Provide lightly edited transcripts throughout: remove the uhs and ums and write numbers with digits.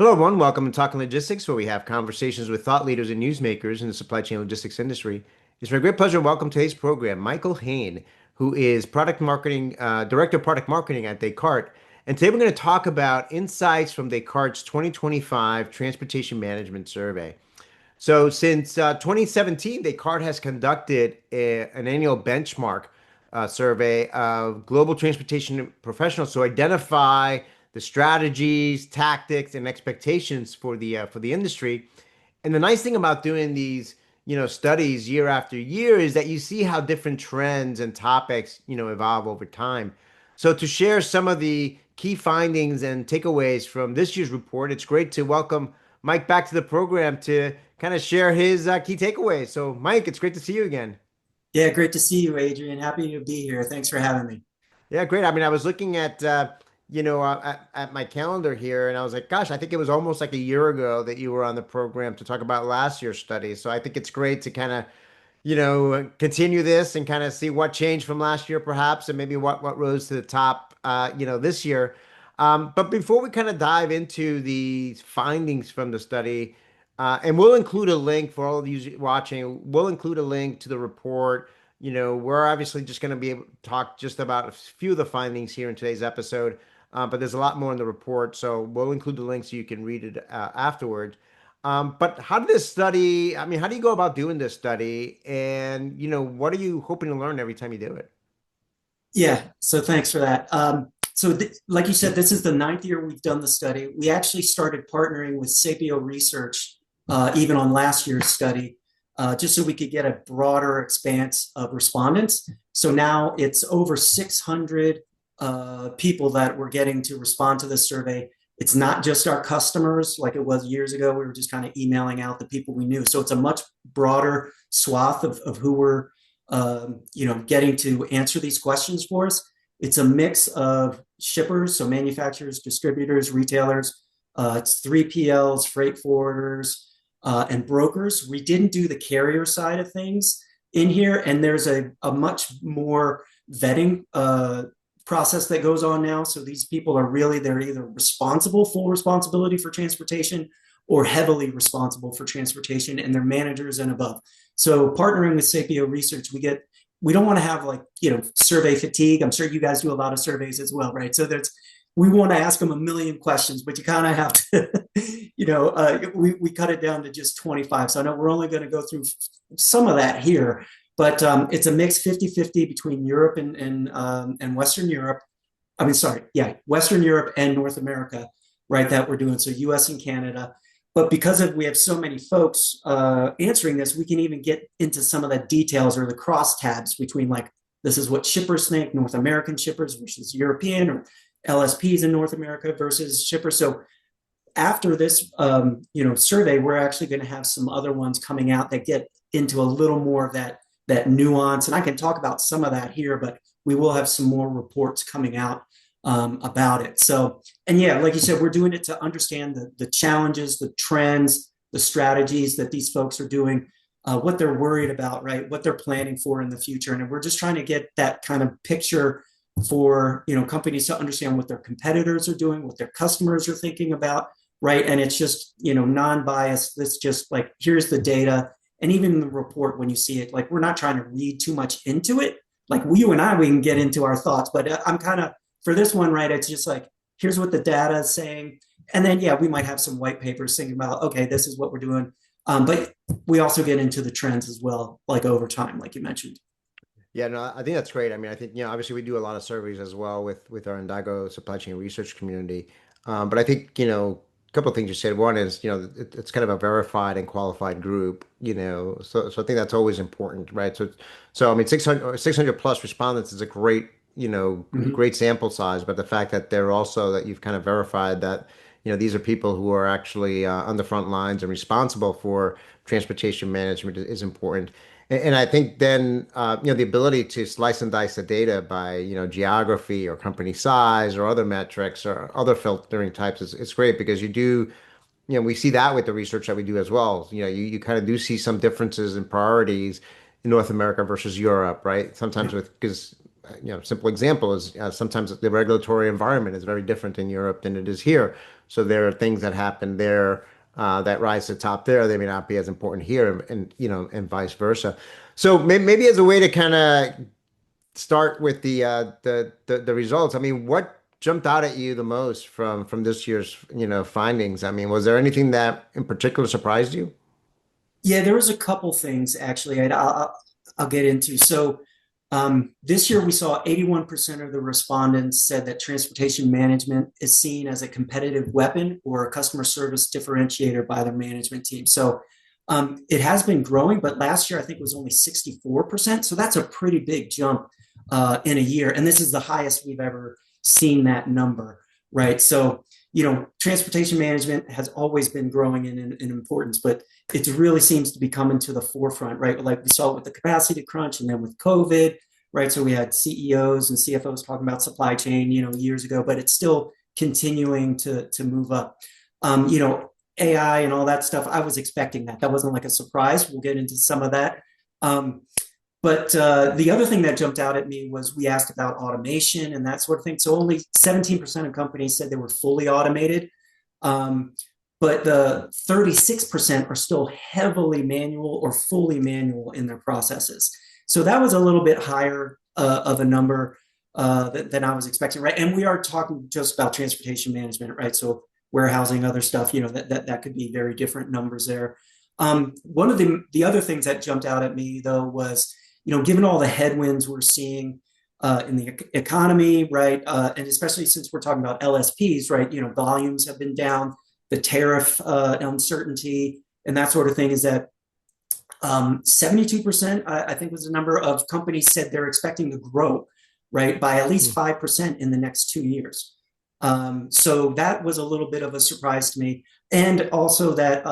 Hello, everyone. Welcome to Talking Logistics, where we have conversations with thought leaders and newsmakers in the supply chain logistics industry. It's my great pleasure to welcome today's program Michael Hane, who is product marketing director of product marketing at Descartes. And today we're going to talk about insights from Descartes' 2025 Transportation Management Survey. So, since 2017, Descartes has conducted an annual benchmark survey of global transportation professionals to identify the strategies, tactics, and expectations for the industry. And the nice thing about doing these, studies year after year is that you see how different trends and topics, evolve over time. So, to share some of the key findings and takeaways from this year's report, it's great to welcome Mike back to the program to kind of share his key takeaways. So, Mike, it's great to see you again. Yeah, great to see you, Adrian. Happy to be here. Thanks for having me. Yeah, great. I mean, I was looking at at my calendar here, and I was like, gosh, I think it was almost like a year ago that you were on the program to talk about last year's study. So I think it's great to kind of continue this and kind of see what changed from last year, perhaps, and maybe what rose to the top, this year. But before we kind of dive into the findings from the study, and we'll include a link for all of you watching. We'll include a link to the report. We're obviously just going to be able to talk just about a few of the findings here in today's episode, but there's a lot more in the report, so we'll include the link so you can read it afterward. But how did this study, I mean, how do you go about doing this study? And, what are you hoping to learn every time you do it? Yeah, so thanks for that. Like you said, this is the ninth year we've done the study. We actually started partnering with Sapio Research even on last year's study, just so we could get a broader expanse of respondents. So now it's over 600 people that we're getting to respond to this survey. It's not just our customers like it was years ago. We were just kind of emailing out the people we knew. So it's a much broader swath of who we're getting to answer these questions for us. It's a mix of shippers, so manufacturers, distributors, retailers. It's 3PLs, freight forwarders, and brokers. We didn't do the carrier side of things in here, and there's a much more vetting process that goes on now. So these people are really, they're either responsible, full responsibility for transportation, or heavily responsible for transportation, and they're managers and above. So partnering with Sapio Research, we don't want to have survey fatigue. I'm sure you guys do a lot of surveys as well, right? So we want to ask them a million questions, but you kind of have to, we cut it down to just 25. So I know we're only going to go through some of that here, but it's a mix 50-50 between Europe and Western Europe. I mean, sorry, yeah, Western Europe and North America, right? That we're doing. So US and Canada. But because we have so many folks answering this, we can even get into some of the details or the crosstabs between this is what shippers think, North American shippers versus European, or LSPs in North America versus shippers. So after this, survey, we're actually going to have some other ones coming out that get into a little more of that nuance. And I can talk about some of that here, but we will have some more reports coming out about it. So, and yeah, like you said, we're doing it to understand the challenges, the trends, the strategies that these folks are doing, what they're worried about, right? What they're planning for in the future. And we're just trying to get that kind of picture for, companies to understand what their competitors are doing, what their customers are thinking about, right? And it's just, non-biased. This just here's the data. And even the report, when you see it, we're not trying to read too much into it. Like you and I, we can get into our thoughts, but I'm kind of, for this one, right, it's just here's what the data is saying. And then, yeah, we might have some white papers thinking about, okay, this is what we're doing. But we also get into the trends as well, over time, like you mentioned. Yeah, no, I think that's great. I mean, I think, obviously we do a lot of surveys as well with our Indago supply chain research community. But I think, a couple of things you said. One is, it's kind of a verified and qualified group, so I think that's always important, right? So I mean, 600 plus respondents is a great, Mm-hmm. great sample size, but the fact that they're also that you've kind of verified that, these are people who are actually on the front lines and responsible for transportation management is important. And I think then, the ability to slice and dice the data by, geography or company size or other metrics or other filtering types is great because you do, we see that with the research that we do as well. You kind of do see some differences in priorities in North America versus Europe, right? Sometimes Yeah. with because simple example is sometimes the regulatory environment is very different in Europe than it is here. So there are things that happen there that rise to the top there. They may not be as important here, and and vice versa. So maybe as a way to kind of start with the results. I mean, what jumped out at you the most from this year's findings? I mean, was there anything that in particular surprised you? Yeah, there was a couple things actually I'll get into. So this year we saw 81% of the respondents said that transportation management is seen as a competitive weapon or a customer service differentiator by their management team. So it has been growing, but last year I think it was only 64%. So that's a pretty big jump in a year. And this is the highest we've ever seen that number, right? So, transportation management has always been growing in importance, but it really seems to be coming to the forefront, right? Like we saw with the capacity crunch and then with COVID, right? So we had CEOs and CFOs talking about supply chain, years ago, but it's still continuing to move up. AI and all that stuff, I was expecting that. That wasn't like a surprise. We'll get into some of that. But the other thing that jumped out at me was we asked about automation and that sort of thing. So only 17% of companies said they were fully automated. But the 36% are still heavily manual or fully manual in their processes. So that was a little bit higher of a number than I was expecting, right? And we are talking just about transportation management, right? So warehousing, other stuff, that could be very different numbers there. One of the other things that jumped out at me though was, given all the headwinds we're seeing in the economy, right, and especially since we're talking about LSPs, right, volumes have been down, the tariff uncertainty and that sort of thing, is that 72%, I think was the number of companies said they're expecting to grow, right, by at least 5% in the next 2 years. So that was a little bit of a surprise to me. And also that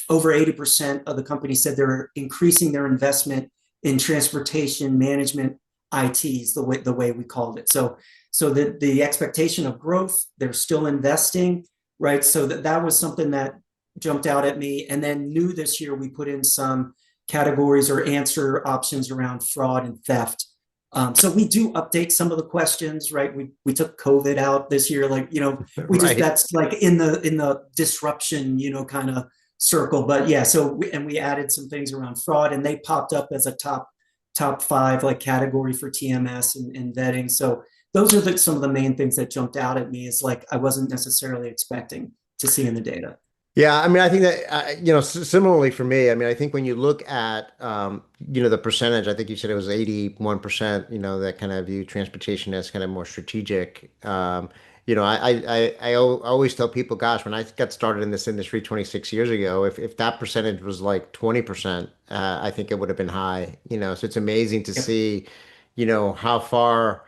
over 80% of the companies said they're increasing their investment in transportation management ITs, the way we called it. So the expectation of growth, they're still investing, right? So that was something that jumped out at me. And then new this year, we put in some categories or answer options around fraud and theft. So we do update some of the questions, right? We took COVID out this year, we just, Right. that's like in the disruption, kind of circle. But yeah, we added some things around fraud, and they popped up as a top five like category for TMS and vetting. So those are some of the main things that jumped out at me, is like I wasn't necessarily expecting to see in the data. Yeah, I mean, I think that similarly for me, I mean, I think when you look at the percentage, I think you said it was 81%, that kind of view transportation as kind of more strategic. Always tell people, gosh, when I got started in this industry 26 years ago, if that percentage was like 20%, I think it would have been high. So it's amazing to Yep, see, how far,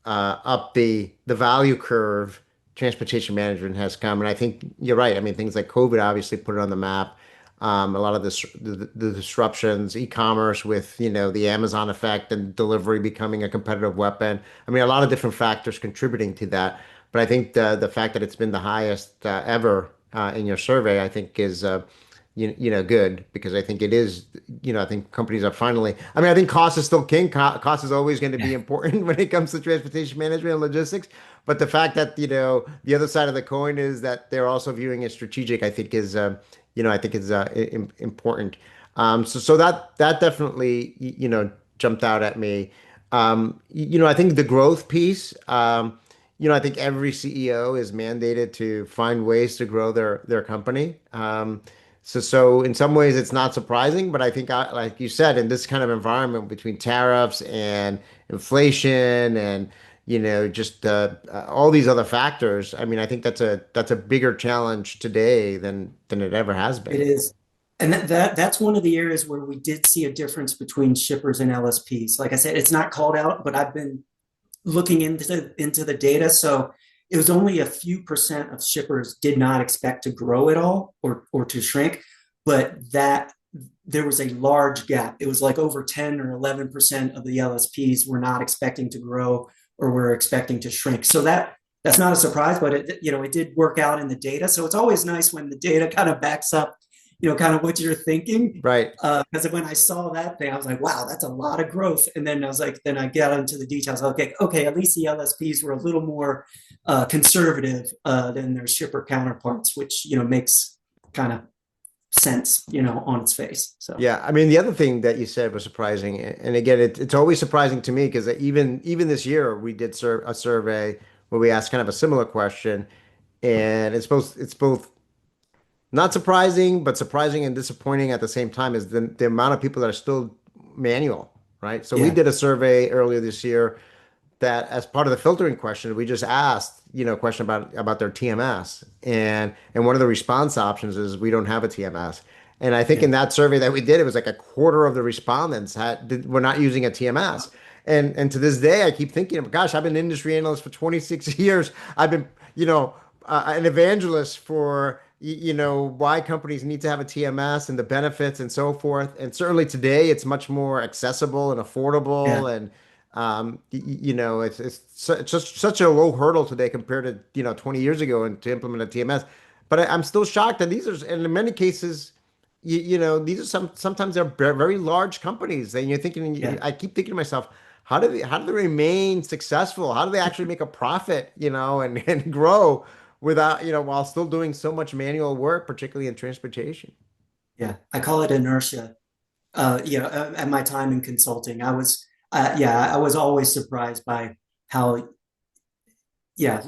up the value curve transportation management has come. And I think you're right. I mean, things like COVID obviously put it on the map. A lot of the disruptions, e-commerce with, the Amazon effect and delivery becoming a competitive weapon. I mean, a lot of different factors contributing to that. But I think the fact that it's been the highest ever in your survey, I think is good, because I think it is, I think companies are finally, I mean, I think cost is still king. Cost is always going to be important when it comes to transportation management and logistics. But the fact that, the other side of the coin is that they're also viewing it strategic, I think is, I think is important. So that definitely, jumped out at me. I think the growth piece, I think every CEO is mandated to find ways to grow their company. So in some ways it's not surprising, but I think like you said, in this kind of environment between tariffs and inflation and just all these other factors, I mean, I think that's a bigger challenge today than it ever has it been. is. And that's one of the areas where we did see a difference between shippers and LSPs. Like I said, it's not called out, but I've been looking into the data. So it was only a few percent of shippers did not expect to grow at all or to shrink, but that there was a large gap. It was like over 10 or 11% of the LSPs were not expecting to grow or were expecting to shrink. So that's not a surprise, but it did work out in the data. So it's always nice when the data kind of backs up kind of what you're thinking. Right. Because when I saw that thing, I was like, wow, that's a lot of growth. And then I was like, then I got into the details. Okay, at least the LSPs were a little more conservative than their shipper counterparts, which, makes kind of sense, on its face. So, Yeah, I mean, the other thing that you said was surprising, and again, it's always surprising to me because even this year we did a survey where we asked kind of a similar question, and it's both not surprising, but surprising and disappointing at the same time is the amount of people that are still manual, right? So we yeah, did a survey earlier this year that as part of the filtering question, we just asked, a question about their TMS. And one of the response options is we don't have a TMS. And I think yeah, in that survey that we did, it was like a quarter of the respondents were not using a TMS. And to this day, I keep thinking, gosh, I've been an industry analyst for 26 years. I've been, an evangelist for why companies need to have a TMS and the benefits and so forth. And certainly today, it's much more accessible and yeah, affordable, and it's just such a low hurdle today compared to 20 years ago and to implement a TMS. But I'm still shocked that these are, and in many cases, these are sometimes they're very large companies, and you're thinking, yeah, I keep thinking to myself, how do they remain successful? How do they actually make a profit, and grow without, while still doing so much manual work, particularly in transportation? yeah. I call it inertia. At my time in consulting, I was always surprised by how, yeah,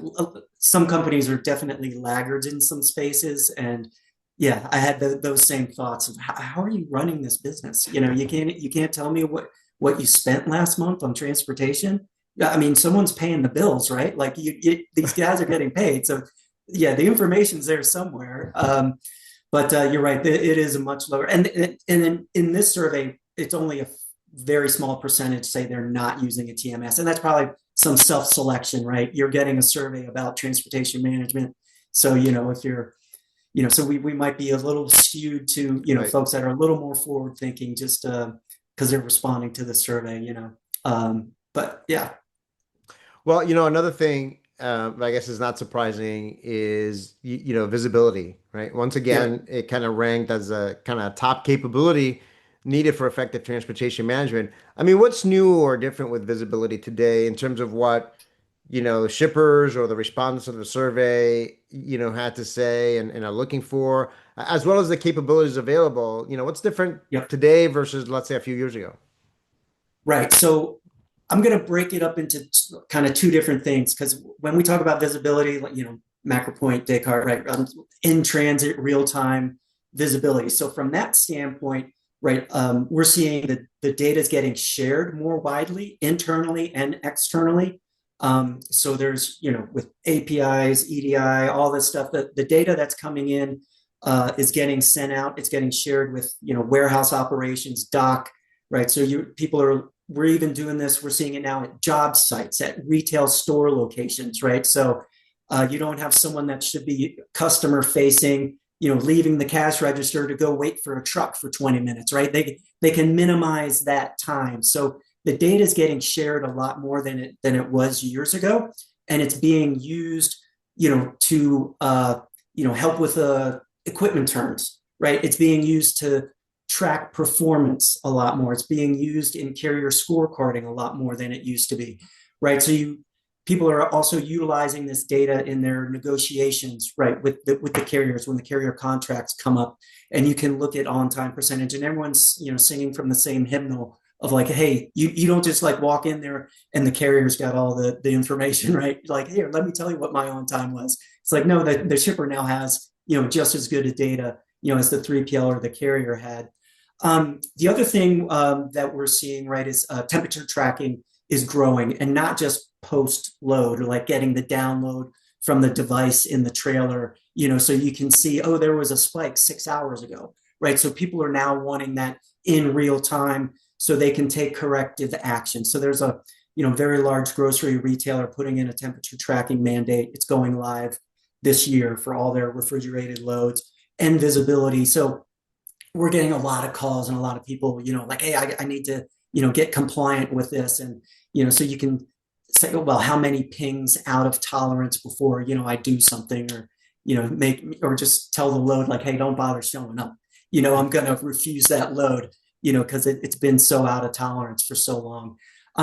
some companies are definitely laggards in some spaces. And yeah, I had those same thoughts of how are you running this business? You can't tell me what you spent last month on transportation. Yeah, I mean, someone's paying the bills, right? Like these guys are getting paid. So yeah, the information's there somewhere. But you're right, it is a much lower. And in this survey, it's only a very small percentage say they're not using a TMS, and that's probably some self-selection, right? You're getting a survey about transportation management, so if you're, so we might be a little skewed to Right. folks that are a little more forward thinking, just because they're responding to the survey, but yeah, Well, another thing I guess is not surprising is visibility, right? Once yeah, again, it kind of ranked as a kind of top capability needed for effective transportation management. I mean, what's new or different with visibility today in terms of what shippers or the respondents of the survey had to say and are looking for, as well as the capabilities available? What's different yep. today versus, let's say, a few years ago? Right. So I'm going to break it up into kind of two different things, because when we talk about visibility, like, macro point, Descartes, right? In transit, real time visibility. So from that standpoint, right, we're seeing that the data is getting shared more widely internally and externally. So there's, with APIs, EDI, all this stuff, that the data that's coming in is getting sent out. It's getting shared with, warehouse operations, dock, right? So people are, we're even doing this, we're seeing it now at job sites, at retail store locations, right? So you don't have someone that should be customer facing, leaving the cash register to go wait for a truck for 20 minutes, right? They can minimize that time. So the data is getting shared a lot more than it was years ago, and it's being used, to help with equipment turns, right? It's being used to track performance a lot more. It's being used in carrier scorecarding a lot more than it used to be, right? So people are also utilizing this data in their negotiations, right, with the carriers when the carrier contracts come up, and you can look at on time percentage, and everyone's singing from the same hymnal of like, hey, you don't just like walk in there and the carrier's got all the information, right? Like, here, let me tell you what my on time was. It's like, no, the shipper now has just as good a data as the 3PL or the carrier had. The other thing that we're seeing, right, is temperature tracking is growing, and not just post load, or like getting the download from the device in the trailer, so you can see, oh, there was a spike 6 hours ago, right? So people are now wanting that in real time so they can take corrective action. So there's a very large grocery retailer putting in a temperature tracking mandate. It's going live this year for all their refrigerated loads and visibility. So we're getting a lot of calls and a lot of people, like, hey, I need to, get compliant with this. And, so you can say, oh, well, how many pings out of tolerance before, I do something, or, make, or just tell the load, like, hey, don't bother showing up. I'm going to refuse that load, because it's been so out of tolerance for so long.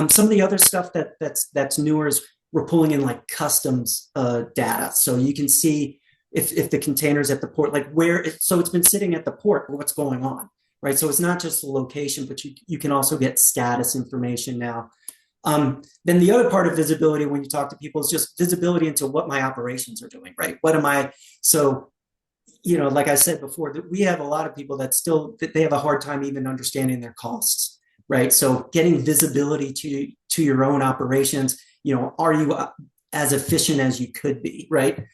Some of the other stuff that's newer is we're pulling in like customs data, so you can see if the container's at the port, like so it's been sitting at the port, what's going on, right? So it's not just the location, but you can also get status information now. Then the other part of visibility when you talk to people is just visibility into what my operations are doing, right? What am I? So, like I said before, that we have a lot of people that they have a hard time even understanding their costs, right? So getting visibility to your own operations, are you as efficient as you could be, right?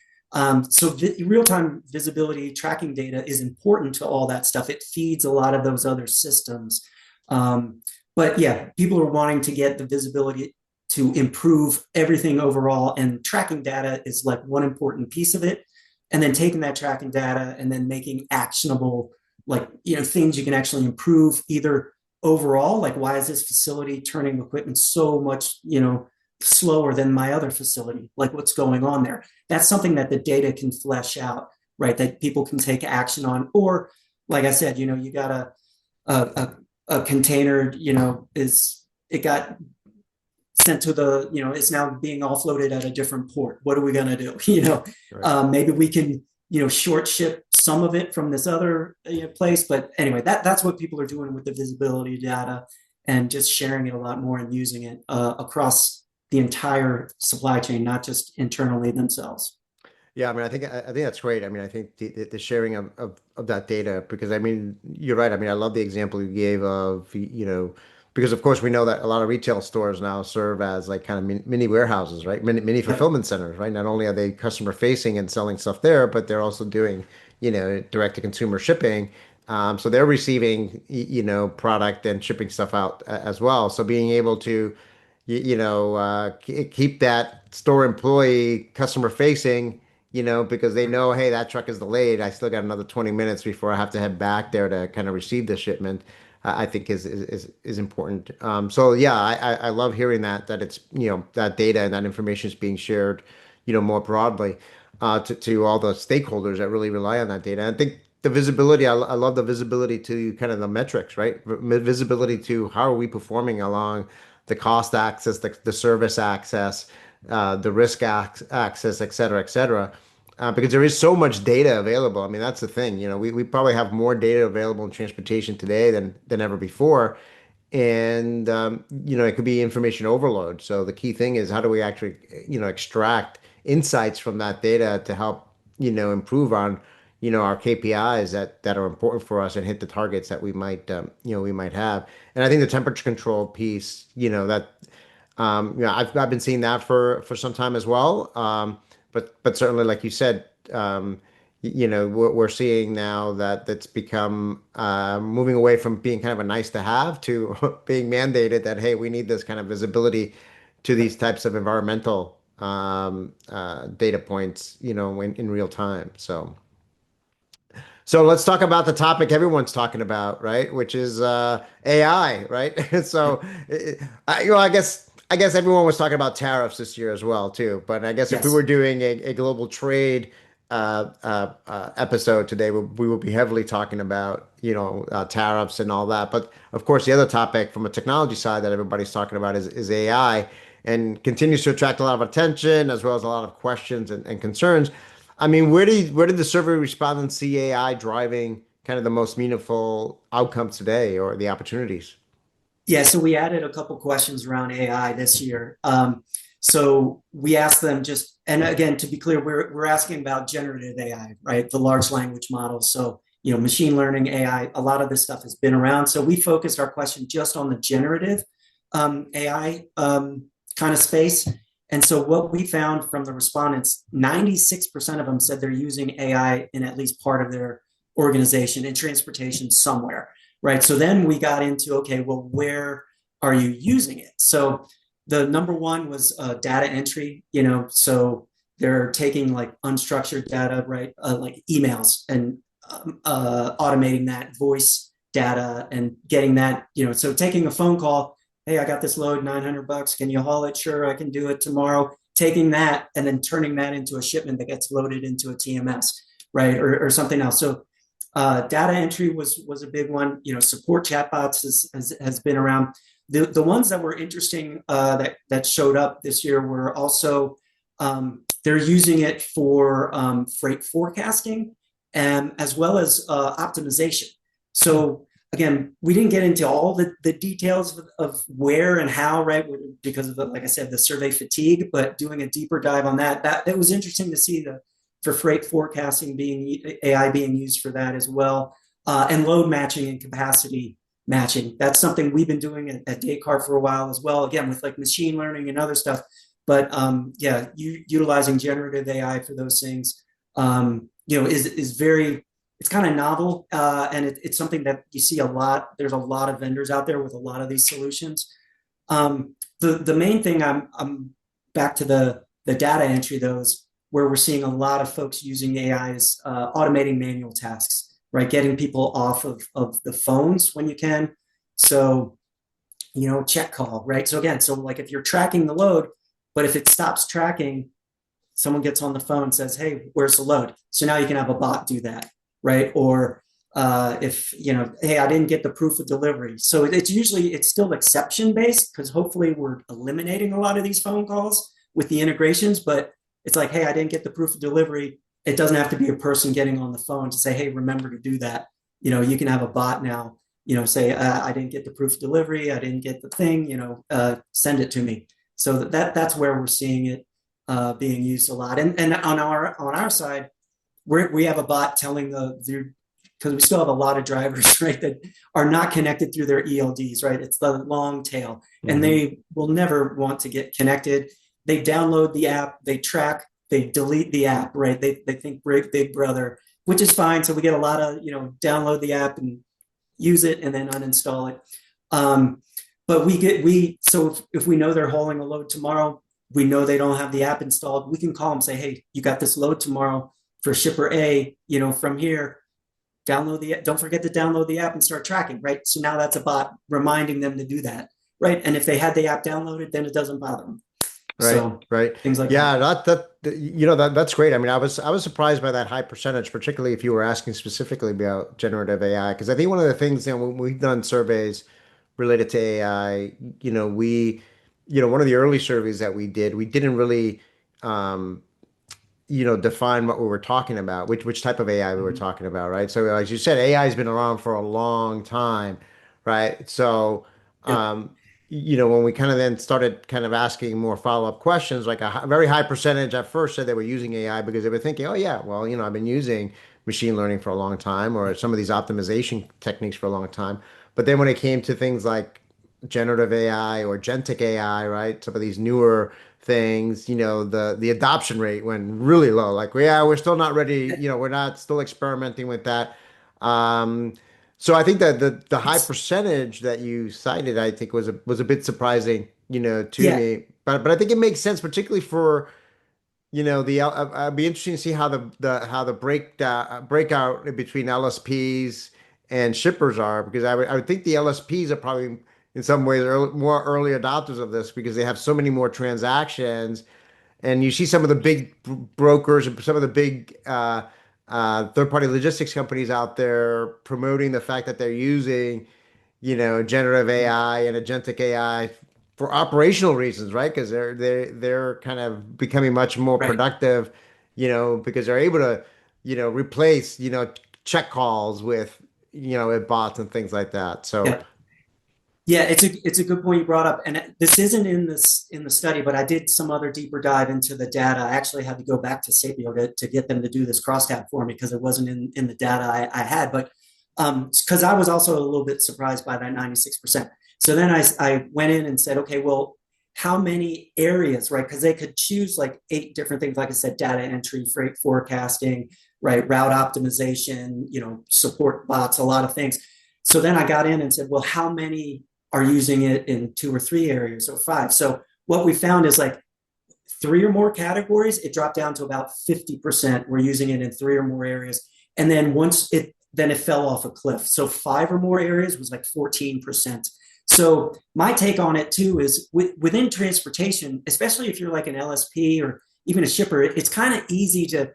So real-time visibility tracking data is important to all that stuff. It feeds a lot of those other systems. But yeah, people are wanting to get the visibility to improve everything overall, and tracking data is like one important piece of it. And then taking that tracking data and then making actionable, like, things you can actually improve either overall, like why is this facility turning equipment so much, slower than my other facility? Like what's going on there? That's something that the data can flesh out, right? That people can take action on. Or like I said, you got a container, it got sent to it's now being offloaded at a different port. What are we going to do? Right. Maybe we can, short ship some of it from this other place. But anyway, that's what people are doing with the visibility data, and just sharing it a lot more and using it across the entire supply chain, not just internally themselves. Yeah, I mean, I think that's great. I mean, I think the sharing of that data, because I mean, you're right. I mean, I love the example you gave of, because of course we know that a lot of retail stores now serve as like kind of mini warehouses, right? Mini Yep. fulfillment centers, right? Not only are they customer facing and selling stuff there, but they're also doing, direct to consumer shipping. So they're receiving, product and shipping stuff out as well. So being able to keep that store employee customer facing, because they know, hey, that truck is delayed. I still got another 20 minutes before I have to head back there to kind of receive the shipment. I think is important. So yeah, I love hearing that it's, that data and that information is being shared, more broadly, to all the stakeholders that really rely on that data. I think the visibility, I love the visibility to kind of the metrics, right? Visibility to how are we performing along the cost access, the service access, the risk access, et cetera, et cetera. Because there is so much data available. I mean, that's the thing. We probably have more data available in transportation today than ever before. And, it could be information overload. So the key thing is how do we actually, extract insights from that data to help, improve on, our KPIs that are important for us and hit the targets that we might have. And I think the temperature control piece, that I've been seeing that for some time as well. But certainly, like you said, we're seeing now that that's become moving away from being kind of a nice to have to being mandated that, hey, we need this kind of visibility to these types of environmental data points, in real time. So let's talk about the topic everyone's talking about, right? Which is AI, right? So, I guess everyone was talking about tariffs this year as well, too. But I guess if we were Yes. doing a global trade episode today, we will be heavily talking about, tariffs and all that. But of course, the other topic from a technology side that everybody's talking about is AI, and continues to attract a lot of attention as well as a lot of questions and concerns. I mean, where did the survey respondents see AI driving kind of the most meaningful outcomes today, or the opportunities? Yeah, so we added a couple questions around AI this year. So we asked them just, and again, to be clear, we're asking about generative AI, right? The large language models. So, machine learning, AI, a lot of this stuff has been around. So we focused our question just on the generative AI kind of space. And so what we found from the respondents, 96% of them said they're using AI in at least part of their organization in transportation somewhere, right? So then we got into, okay, well, where are you using it? So the number one was data entry, so they're taking like unstructured data, right? Like emails, and automating that voice data and getting that, so taking a phone call, hey, I got this load, $900. Can you haul it? Sure, I can do it tomorrow. Taking that and then turning that into a shipment that gets loaded into a TMS, right? Or something else. So Data entry was a big one. Support chatbots has been around. The ones that were interesting that showed up this year were also they're using it for freight forecasting and as well as optimization. So again, we didn't get into all the details of where and how, right? Because of like I said, the survey fatigue, but doing a deeper dive on that was interesting to see for freight forecasting being AI being used for that as well, and load matching and capacity matching. That's something we've been doing at Descartes for a while as well. Again, with like machine learning and other stuff. But yeah, utilizing generative AI for those things, is very. It's kind of novel, and it's something that you see a lot. There's a lot of vendors out there with a lot of these solutions. The main thing I'm back to the data entry though is where we're seeing a lot of folks using AI is automating manual tasks, right? Getting people off of the phones when you can. So, check call, right? So again, so like if you're tracking the load, but if it stops tracking, someone gets on the phone and says, hey, where's the load? So now you can have a bot do that, right? Or if, hey, I didn't get the proof of delivery. So it's still exception based because hopefully we're eliminating a lot of these phone calls with the integrations, but it's like, hey, I didn't get the proof of delivery. It doesn't have to be a person getting on the phone to say, hey, remember to do that. You can have a bot now, say, I didn't get the proof of delivery. I didn't get the thing, send it to me. So that's where we're seeing it being used a lot. And on our side, we have a bot telling because we still have a lot of drivers, right, that are not connected through their ELDs, right? It's the long tail, and they will never want to get connected. They download the app, they track, they delete the app, right? They think Big Brother, which is fine. So we get a lot of, download the app and use it and then uninstall it. But so if we know they're hauling a load tomorrow, we know they don't have the app installed, we can call them, say, hey, you got this load tomorrow for shipper A, from here, don't forget to download the app and start tracking, right? So now that's a bot reminding them to do that, right? And if they had the app downloaded, then it doesn't bother them. Right, So right. things like Yeah, that. that's great. I mean, I was surprised by that high percentage, particularly if you were asking specifically about generative AI, because I think one of the things, when we've done surveys related to AI, one of the early surveys that we did, we didn't really um, define what we were talking about, which type of AI we were Mhm. talking about, right? So as you said, AI has been around for a long time, right? So, Yep. um, when we kind of then started kind of asking more follow-up questions, like very high percentage at first said they were using AI because they were thinking, oh yeah, well, I've been using machine learning for a long time or some of these optimization techniques for a long time. But then when it came to things like generative AI or agentic AI, right? Some of these newer things, the adoption rate went really low. Like, yeah, we're still not ready, we're not still experimenting with that. Um, so I think that the high It's percentage that you cited, I think was a bit surprising, to yeah, me. But I think it makes sense, particularly for I'd be interesting to see how the breakout between LSPs and shippers are, because I would think the LSPs are probably in some ways more early adopters of this because they have so many more transactions, and you see some of the big brokers and some of the big third-party logistics companies out there promoting the fact that they're using generative AI and agentic AI for operational reasons, right? Because they're kind of becoming much more right. productive, because they're able to, replace, check calls with bots and things like that. So, Yep. Yeah, it's a good point you brought up, and this isn't in the study, but I did some other deeper dive into the data. I actually had to go back to Sapio to get them to do this crosstab for me because it wasn't in the data I had. But because I was also a little bit surprised by that 96%. So then I went in and said, okay, well, how many areas, right? Because they could choose like 8 different things, like I said, data entry, freight forecasting, right, route optimization, support bots, a lot of things. So then I got in and said, well, how many are using it in 2 or 3 areas or 5? So what we found is like 3 or more categories, it dropped down to about 50%. We're using it in 3 or more areas. And then then it fell off a cliff. So 5 or more areas was like 14%. So my take on it too is within transportation, especially if you're like an LSP or even a shipper, it's kind of easy to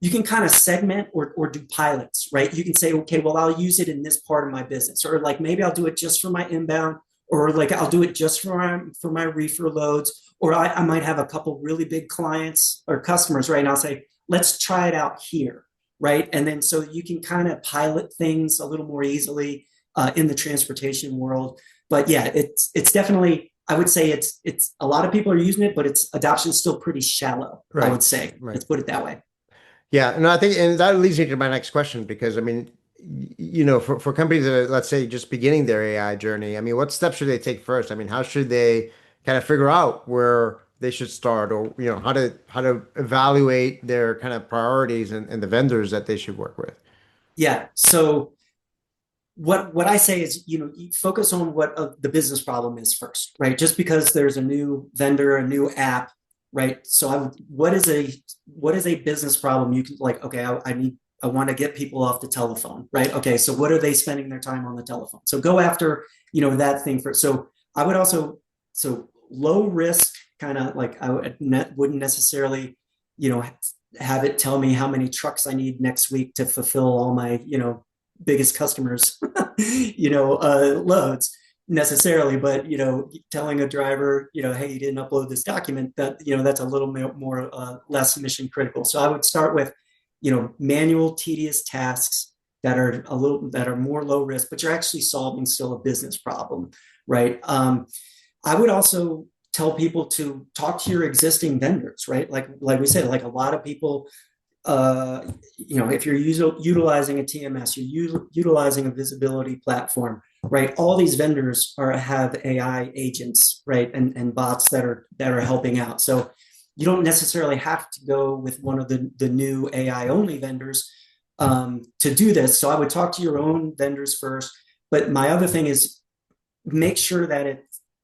you can kind of segment or do pilots, right? You can say, okay, well, I'll use it in this part of my business, or like maybe I'll do it just for my inbound, or like I'll do it just for my reefer loads, or I might have a couple really big clients or customers, right? And I'll say, let's try it out here, right? And then so you can kind of pilot things a little more easily in the transportation world. But yeah, it's definitely, I would say it's a lot of people are using it, but its adoption is still pretty shallow. I Right. would say, Right. let's put it that way. Yeah, no, I think, and that leads me to my next question because I mean, for companies that are, let's say, just beginning their AI journey, I mean, what steps should they take first? I mean, how should they kind of figure out where they should start, or how to evaluate their kind of priorities and the vendors that they should work with? Yeah. So what I say is, you focus on what the business problem is first, right? Just because there's a new vendor, a new app, right? So what is a business problem? You can like, okay, I want to get people off the telephone, right? Okay, so what are they spending their time on the telephone? So go after, that thing first. So I would also so low risk kind of like wouldn't necessarily, you know, have it tell me how many trucks I need next week to fulfill all my, biggest customers, loads necessarily, but telling a driver, hey, you didn't upload this document, that that's a little more less mission critical. So I would start with, manual, tedious tasks that are more low risk, but you're actually solving still a business problem, right? I would also tell people to talk to your existing vendors, right? Like we said, like a lot of people uh, if you're utilizing a TMS, you're utilizing a visibility platform, right? All these vendors have AI agents, right, and bots that are helping out. So you don't necessarily have to go with one of the new AI only vendors to do this. So I would talk to your own vendors first. But my other thing is make sure that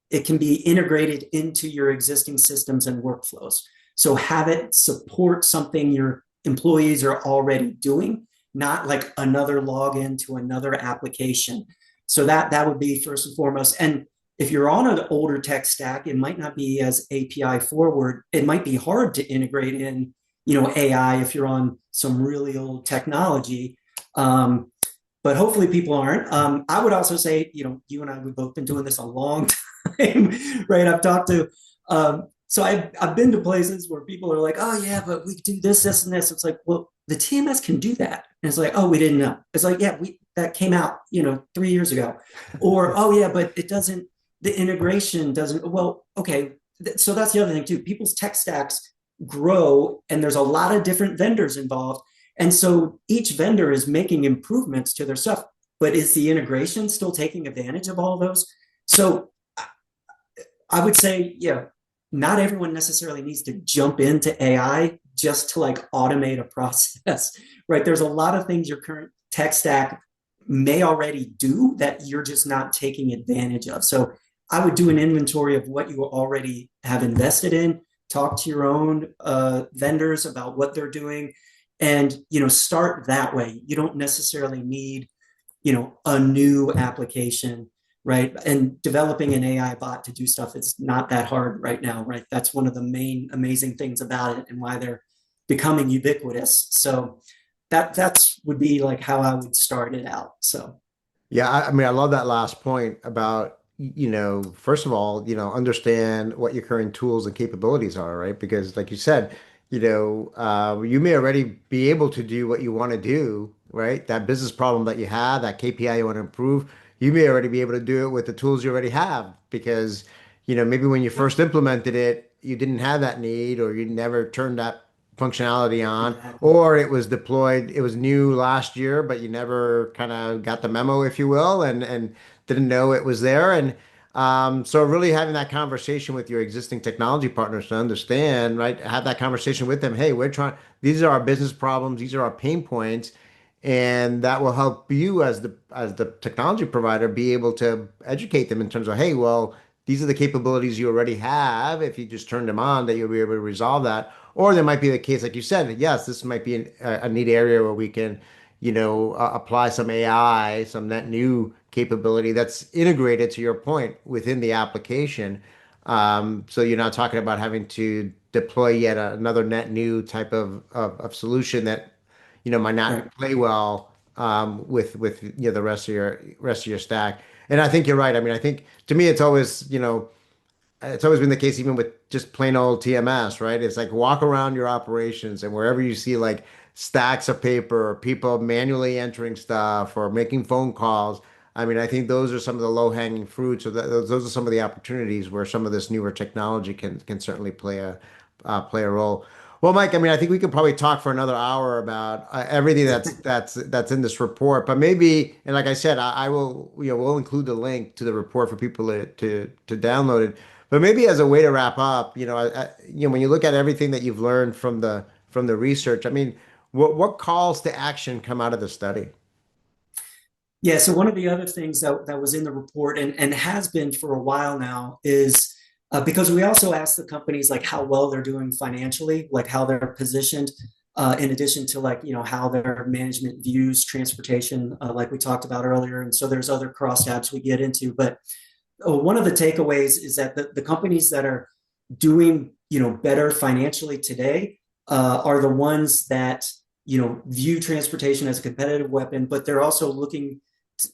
it can be integrated into your existing systems and workflows. So have it support something your employees are already doing, not like another login to another application. So that would be first and foremost. And if you're on an older tech stack, it might not be as API forward. It might be hard to integrate in, AI if you're on some really old technology. But hopefully people aren't. I would also say, you and I, we've both been doing this a long time, right? So I've been to places where people are like, oh yeah, but we do this, this, and this. It's like, well, the TMS can do that. And it's like, oh, we didn't know. It's like, yeah, that came out, 3 years ago. Or, oh yeah, but it doesn't, the integration doesn't, well, okay. So that's the other thing too. People's tech stacks grow and there's a lot of different vendors involved. And so each vendor is making improvements to their stuff, but is the integration still taking advantage of all of those? So I would say, yeah, not everyone necessarily needs to jump into AI just to like automate a process, right? There's a lot of things your current tech stack may already do that you're just not taking advantage of. So I would do an inventory of what you already have invested in, talk to your own vendors about what they're doing, and start that way. You don't necessarily need a new application, right? And developing an AI bot to do stuff is not that hard right now, right? That's one of the main amazing things about it and why they're becoming ubiquitous. So that's would be like how I would start it out. So Yeah, I mean, I love that last point about, first of all, understand what your current tools and capabilities are, right? Because like you said, you may already be able to do what you want to do, right? That business problem that you have, that KPI you want to improve, you may already be able to do it with the tools you already have because, maybe when you yep, first implemented it, you didn't have that need or you never turned that functionality on, exactly. or it was deployed, it was new last year, but you never kind of got the memo, if you will, and didn't know it was there. And so really having that conversation with your existing technology partners to understand, right? Have that conversation with them. Hey, these are our business problems, these are our pain points, and that will help you as the technology provider be able to educate them in terms of, hey, well, these are the capabilities you already have. If you just turn them on, that you'll be able to resolve that. Or there might be the case, like you said, yes, this might be a neat area where we can, apply some AI, some net new capability that's integrated to your point within the application. So you're not talking about having to deploy yet another net new type of solution that, might Right. not play well with the rest of your stack. And I think you're right. I mean, I think to me, it's always been the case even with just plain old TMS, right? It's like walk around your operations and wherever you see like stacks of paper or people manually entering stuff or making phone calls. I mean, I think those are some of the low-hanging fruits, or those are some of the opportunities where some of this newer technology can certainly play a role. Well, Mike, I mean, I think we could probably talk for another hour about everything that's in this report. But maybe, and like I said, I will, we'll include the link to the report for people to download it. But maybe as a way to wrap up, when you look at everything that you've learned from the research, I mean, what calls to action come out of the study? Yeah, so one of the other things that was in the report and has been for a while now is because we also asked the companies like how well they're doing financially, like how they're positioned, in addition to like, how their management views transportation, like we talked about earlier. And so there's other crosstabs we get into. But one of the takeaways is that the companies that are doing, better financially today are the ones that, view transportation as a competitive weapon, but they're also looking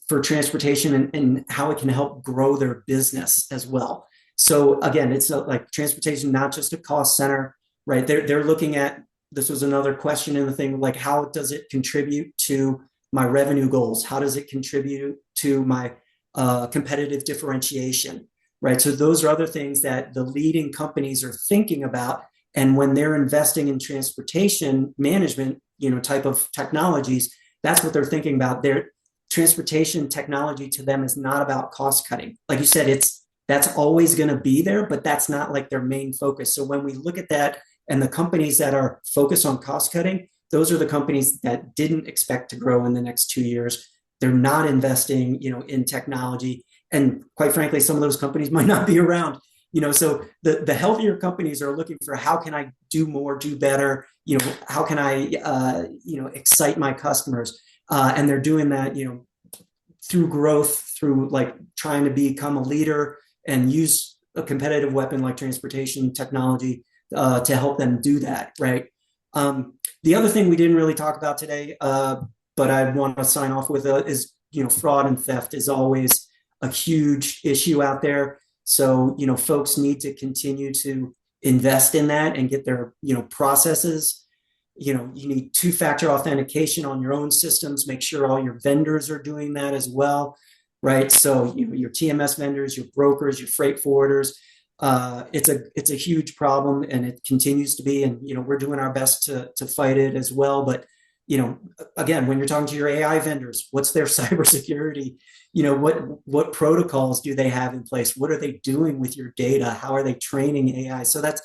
for transportation and how it can help grow their business as well. So again, it's like transportation, not just a cost center, right? They're looking at, this was another question in the thing, like how does it contribute to my revenue goals? How does it contribute to my competitive differentiation, right? So those are other things that the leading companies are thinking about. And when they're investing in transportation management, type of technologies, that's what they're thinking about. Their transportation technology to them is not about cost cutting. Like you said, that's always going to be there, but that's not like their main focus. So when we look at that and the companies that are focused on cost cutting, those are the companies that didn't expect to grow in the next 2 years. They're not investing, in technology. And quite frankly, some of those companies might not be around. So the healthier companies are looking for how can I do more, do better? How can I excite my customers? And they're doing that, through growth, through like trying to become a leader and use a competitive weapon like transportation technology to help them do that, right? The other thing we didn't really talk about today, but I want to sign off with is fraud and theft is always a huge issue out there. So folks need to continue to invest in that and get their processes. You need two-factor authentication on your own systems. Make sure all your vendors are doing that as well, right? So your TMS vendors, your brokers, your freight forwarders. It's a huge problem, and it continues to be. And we're doing our best to fight it as well. But again, when you're talking to your AI vendors, what's their cybersecurity? What protocols do they have in place? What are they doing with your data? How are they training AI? So that's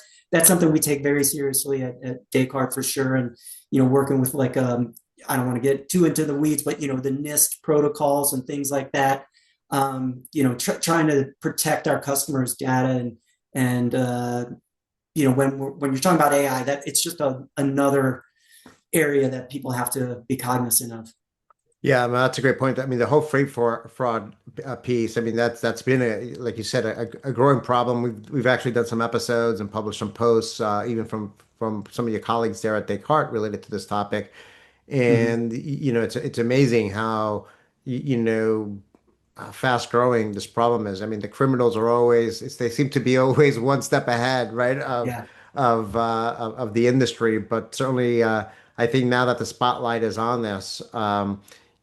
something we take very seriously at Descartes for sure. And working with like I don't want to get too into the weeds, but the NIST protocols and things like that. Trying to protect our customers' data and when you're talking about AI, that it's just another area that people have to be cognizant of. Yeah, I mean, that's a great point. I mean, the whole freight fraud piece. I mean, that's been like you said, a growing problem. We've actually done some episodes and published some posts, even from some of your colleagues there at Descartes related to this topic. Mm-hmm. And it's amazing how fast growing this problem is. I mean, the criminals are they seem to be always one step ahead, right, Yeah. of the industry. But certainly, I think now that the spotlight is on this,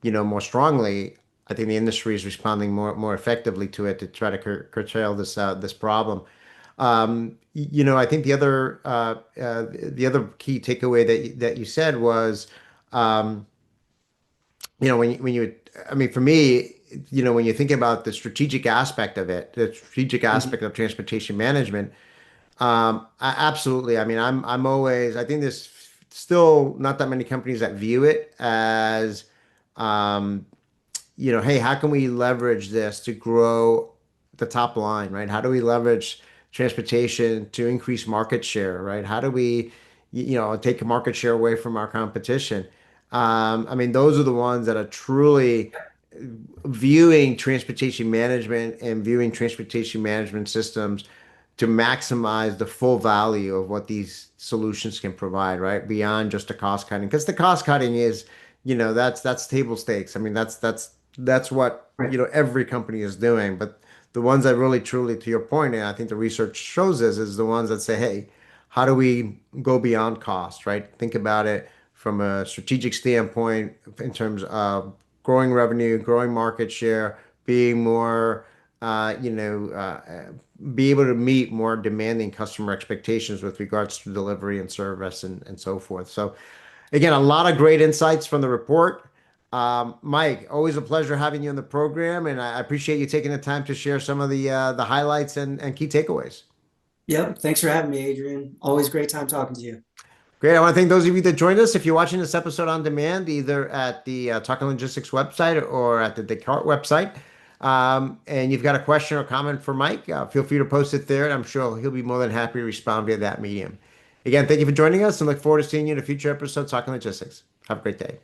more strongly, I think the industry is responding more effectively to it to try to curtail this problem. I think the other key takeaway that you said was, um, I mean, for me, when you think about the strategic aspect of it, the strategic Mm-hmm. aspect of transportation management, absolutely. I mean, I think there's still not that many companies that view it as, um, hey, how can we leverage this to grow the top line, right? How do we leverage transportation to increase market share, right? How do we, take market share away from our competition? I mean, those are the ones that are truly viewing transportation management and viewing transportation management systems to maximize the full value of what these solutions can provide, right? Beyond just the cost cutting. Because the cost cutting is, that's table stakes. I mean, that's what, Right. every company is doing. But the ones that really truly, to your point, and I think the research shows this, is the ones that say, hey, how do we go beyond cost, right? Think about it from a strategic standpoint in terms of growing revenue, growing market share, being more, be able to meet more demanding customer expectations with regards to delivery and service and so forth. So, again, a lot of great insights from the report. Mike, always a pleasure having you on the program, and I appreciate you taking the time to share some of the highlights and key takeaways. Yep. Thanks for having me, Adrian. Always great time talking to you. Great. I want to thank those of you that joined us. If you're watching this episode on demand, either at the Talking Logistics website or at the Descartes website, and you've got a question or comment for Mike, feel free to post it there, and I'm sure he'll be more than happy to respond via that medium. Again, thank you for joining us and look forward to seeing you in a future episode Talking Logistics. Have a great day.